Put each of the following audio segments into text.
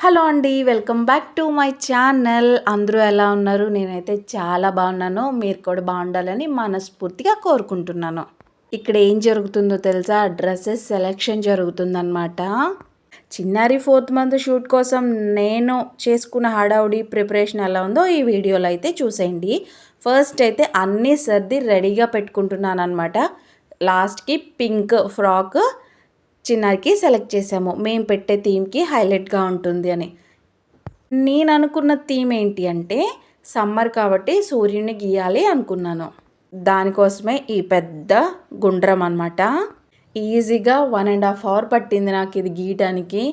Hello అండి, welcome back to my channel. అందరూ ఎలా ఉన్నారు? నేనైతే చాలా బాగున్నాను. మీరు కూడా బాగుండాలని మనస్ఫూర్తిగా కోరుకుంటున్నాను. ఇక్కడ ఏం జరుగుతుందో తెలుసా? డ్రెస్సెస్ సెలెక్షన్ జరుగుతుందన్నమాట. చిన్నారి 4th మంత్ షూట్ కోసం నేను చేసుకున్న హడావుడి ప్రిపరేషన్ ఎలా ఉందో ఈ వీడియోలో అయితే చూసేయండి. ఫస్ట్ అయితే అన్నీ సర్ది రెడీగా పెట్టుకుంటున్నాను అనమాట. లాస్ట్కి పింక్ ఫ్రాక్ చిన్నారికి సెలెక్ట్ చేసాము. మేము పెట్టే థీమ్కి హైలైట్గా ఉంటుంది అని. నేను అనుకున్న థీమ్ ఏంటి అంటే సమ్మర్ కాబట్టి సూర్యుని గీయాలి అనుకున్నాను. దానికోసమే ఈ పెద్ద గుండ్రం అనమాట. ఈజీగా 1.5 hour పట్టింది నాకు ఇది గీయటానికి.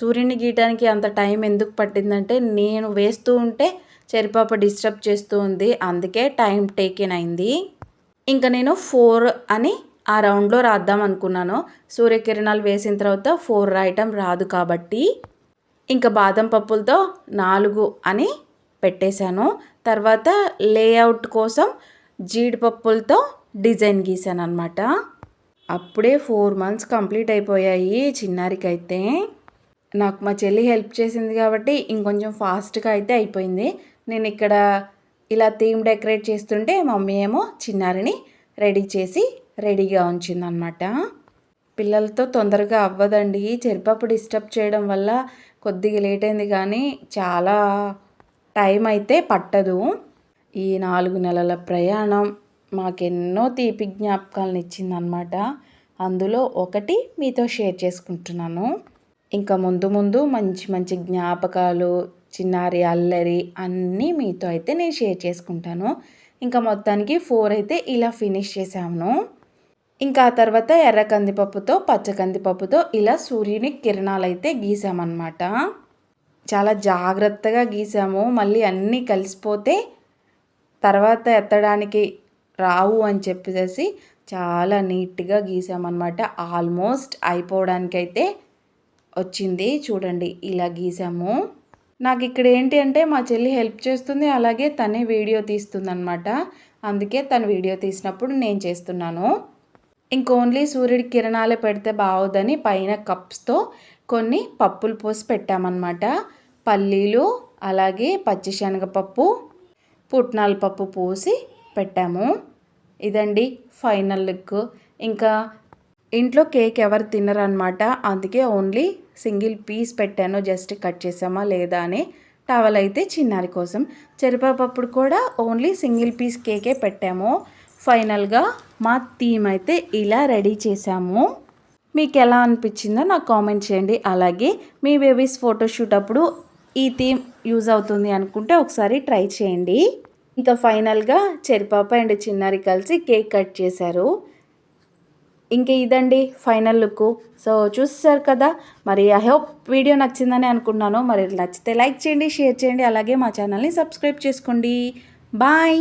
సూర్యుని గీయటానికి అంత టైం ఎందుకు పట్టిందంటే నేను వేస్తూ ఉంటే చెరిపాప డిస్టర్బ్ చేస్తూ ఉంది, అందుకే టైం టేకెన్ అయింది. ఇంకా నేను 4 అని ఆ రౌండ్లో రాద్దాం అనుకున్నాను. సూర్యకిరణాలు వేసిన తర్వాత 4 రాయటం రాదు కాబట్టి ఇంకా బాదం పప్పులతో 4 అని పెట్టేశాను. తర్వాత లేఅవుట్ కోసం జీడిపప్పులతో డిజైన్ గీసాను అనమాట. అప్పుడే 4 months కంప్లీట్ అయిపోయాయి చిన్నారికి అయితే. నాకు మా చెల్లి హెల్ప్ చేసింది కాబట్టి ఇంకొంచెం ఫాస్ట్గా అయితే అయిపోయింది. నేను ఇక్కడ ఇలా థీమ్ డెకరేట్ చేస్తుంటే మమ్మీ ఏమో చిన్నారిని రెడీగా ఉంచిందనమాట. పిల్లలతో తొందరగా అవ్వదండి. చెరిపప్పు డిస్టర్బ్ చేయడం వల్ల కొద్దిగా లేట్ అయింది, కానీ చాలా టైం అయితే పట్టదు. ఈ 4 నెలల ప్రయాణం మాకెన్నో తీపి జ్ఞాపకాలను ఇచ్చిందనమాట. అందులో ఒకటి మీతో షేర్ చేసుకుంటున్నాను. ఇంకా ముందు ముందు మంచి మంచి జ్ఞాపకాలు, చిన్నారి అల్లరి అన్నీ మీతో అయితే నేను షేర్ చేసుకుంటాను. ఇంకా మొత్తానికి 4 అయితే ఇలా ఫినిష్ చేసాము. ఇంకా ఆ తర్వాత ఎర్ర కందిపప్పుతో పచ్చ కందిపప్పుతో ఇలా సూర్యుని కిరణాలు అయితే గీసామన్నమాట. చాలా జాగ్రత్తగా గీసాము. మళ్ళీ అన్నీ కలిసిపోతే తర్వాత ఎత్తడానికి రావు అని చెప్పేసి చాలా నీట్గా గీసామన్నమాట. ఆల్మోస్ట్ అయిపోవడానికైతే వచ్చింది. చూడండి ఇలా గీసాము. నాకు ఇక్కడ ఏంటి అంటే మా చెల్లి హెల్ప్ చేస్తుంది, అలాగే తనే వీడియో తీస్తుంది అనమాట. అందుకే తను వీడియో తీసినప్పుడు నేను చేస్తున్నాను. ఓన్లీ సూర్యుడి కిరణాలే పెడితే బాగోదని పైన కప్స్తో కొన్ని పప్పులు పోసి పెట్టామన్నమాట. పల్లీలు, అలాగే పచ్చిశనగపప్పు, పుట్నాల పప్పు పోసి పెట్టాము. ఇదండి ఫైనల్ లుక్. ఇంకా ఇంట్లో కేక్ ఎవరు తినరనమాట, అందుకే ఓన్లీ సింగిల్ పీస్ పెట్టాను. జస్ట్ కట్ చేసామా లేదా అని. టవల్ అయితే చిన్నారి కోసం. చెరిపాపప్పుడు కూడా ఓన్లీ సింగిల్ పీస్ కేకే పెట్టాము. ఫైనల్గా మా థీమ్ అయితే ఇలా రెడీ చేసాము. మీకు ఎలా అనిపించిందో నాకు కామెంట్ చేయండి. అలాగే మీ బేబీస్ ఫోటోషూట్ అప్పుడు ఈ థీమ్ యూజ్ అవుతుంది అనుకుంటే ఒకసారి ట్రై చేయండి. ఇంకా ఫైనల్గా చెరిపాప అండ్ చిన్నారి కలిసి కేక్ కట్ చేశారు. ఇంకా ఇదండి ఫైనల్ లుక్. సో చూస్తారు కదా, మరి ఐ హోప్ వీడియో నచ్చిందని అనుకున్నాను. మరి నచ్చితే లైక్ చేయండి, షేర్ చేయండి, అలాగే మా ఛానల్ని సబ్స్క్రైబ్ చేసుకోండి. బాయ్.